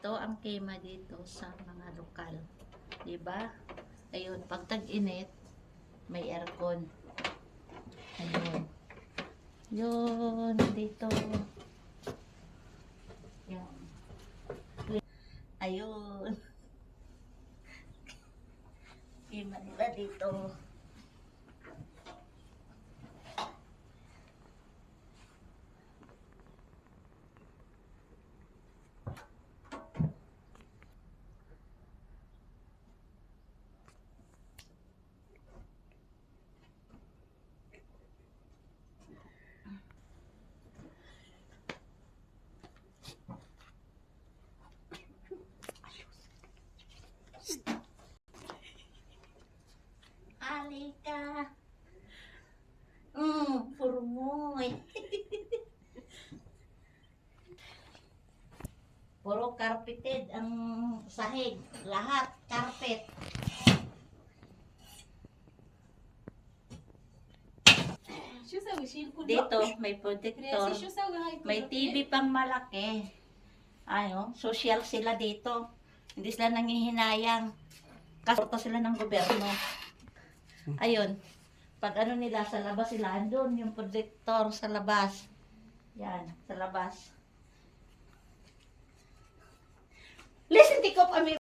Ito ang kema dito sa mga lokal. Diba? Ayun, pag tag-init, may aircon. Ayun. Yun, dito. Yan. Ayun. Kema nila dito. Halika. Purmoy. Puro carpeted ang sahig. Lahat carpet. Dito, may protector. May TV pang malaki. Ano, social sila dito. Hindi sila nangihinayang. Kasorta sila ng gobyerno. Ayun. Pag ano nila, sa labas sila, andun yung projector sa labas. Yan, sa labas. Listen, tikop,